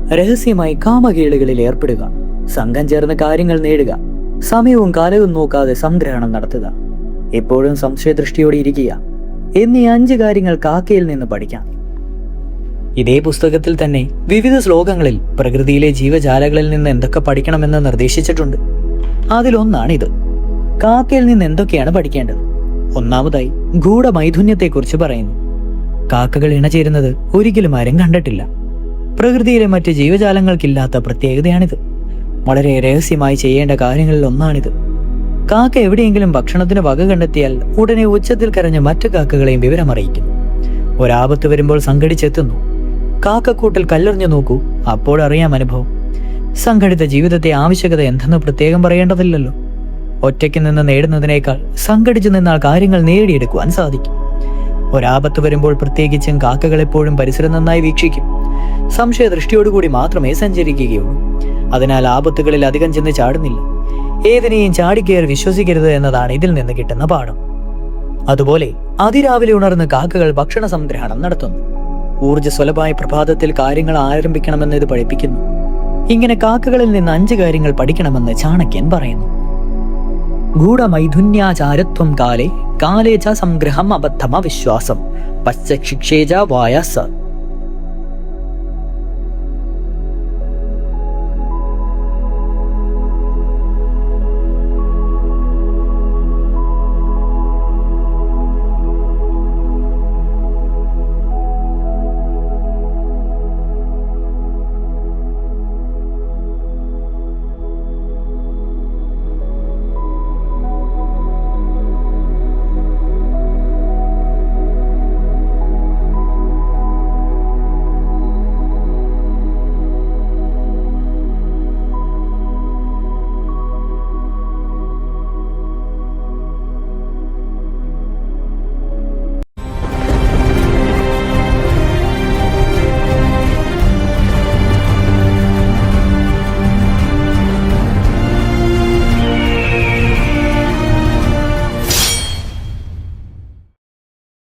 രഹസ്യമായി കാമകേളികളിൽ ഏർപ്പെടുക, സംഘം ചേർന്ന് കാര്യങ്ങൾ നേടുക, സമയവും കാലവും നോക്കാതെ സംഗ്രഹണം നടത്തുക, എപ്പോഴും സംശയദൃഷ്ടിയോടെ ഇരിക്കുക എന്നീ 5 കാര്യങ്ങൾ കാക്കയിൽ നിന്ന് പഠിക്കാം. ഇതേ പുസ്തകത്തിൽ തന്നെ വിവിധ ശ്ലോകങ്ങളിൽ പ്രകൃതിയിലെ ജീവജാലകളിൽ നിന്ന് എന്തൊക്കെ പഠിക്കണമെന്ന് നിർദ്ദേശിച്ചിട്ടുണ്ട്. അതിലൊന്നാണിത്. കാക്കയിൽ നിന്ന് എന്തൊക്കെയാണ് പഠിക്കേണ്ടത്? ഒന്നാമതായി ഗൂഢമൈഥുന്യത്തെക്കുറിച്ച് പറയുന്നു. കാക്കകൾ ഇണചേരുന്നത് ഒരിക്കലും ആരും കണ്ടിട്ടില്ല. പ്രകൃതിയിലെ മറ്റ് ജീവജാലങ്ങൾക്കില്ലാത്ത പ്രത്യേകതയാണിത്. വളരെ രഹസ്യമായി ചെയ്യേണ്ട കാര്യങ്ങളിൽ ഒന്നാണിത്. കാക്ക എവിടെയെങ്കിലും ഭക്ഷണത്തിന് വക കണ്ടെത്തിയാൽ ഉടനെ ഉച്ചത്തിൽ കരഞ്ഞ് മറ്റു കാക്കകളെയും വിവരമറിയിക്കുന്നു. ഒരാപത്ത് വരുമ്പോൾ സംഘടിച്ചെത്തുന്നു. കാക്കക്കൂട്ടിൽ കല്ലെറിഞ്ഞു നോക്കൂ, അപ്പോഴറിയാം അനുഭവം. സംഘടിത ജീവിതത്തെ ആവശ്യകത എന്തെന്ന് പ്രത്യേകം പറയേണ്ടതില്ലല്ലോ. ഒറ്റയ്ക്ക് നിന്ന് നേടുന്നതിനേക്കാൾ സംഘടിച്ചു നിന്നാൽ കാര്യങ്ങൾ നേടിയെടുക്കുവാൻ സാധിക്കും. ഒരാപത്ത് വരുമ്പോൾ പ്രത്യേകിച്ചും കാക്കകൾ എപ്പോഴും പരിസരം നന്നായി വീക്ഷിക്കും. സംശയദൃഷ്ടിയോടുകൂടി മാത്രമേ സഞ്ചരിക്കുകയുള്ളൂ. അതിനാൽ ആപത്തുകളിൽ അധികം ചെന്ന് ചാടുന്നില്ല. ഏതിനെയും ചാടിക്കയറി വിശ്വസിക്കരുത് എന്നതാണ് ഇതിൽ നിന്ന് കിട്ടുന്ന പാഠം. അതുപോലെ അതിരാവിലെ ഉണർന്ന് കാക്കകൾ ഭക്ഷണ സംഗ്രഹണം നടത്തുന്നു. ഊർജ്ജസ്വലമായ പ്രഭാതത്തിൽ കാര്യങ്ങൾ ആരംഭിക്കണമെന്ന് ഇത് പഠിപ്പിക്കുന്നു. ഇങ്ങനെ കാക്കകളിൽ നിന്ന് 5 കാര്യങ്ങൾ പഠിക്കണമെന്ന് ചാണക്യൻ പറയുന്നു. ഗൂഢമൈഥുന്യാചാരത്വം കാലേ കാലേ ച സംഗ്രഹം അബദ്ധമ വിശ്വാസം പശ്ചിക്ഷേജ വായാസ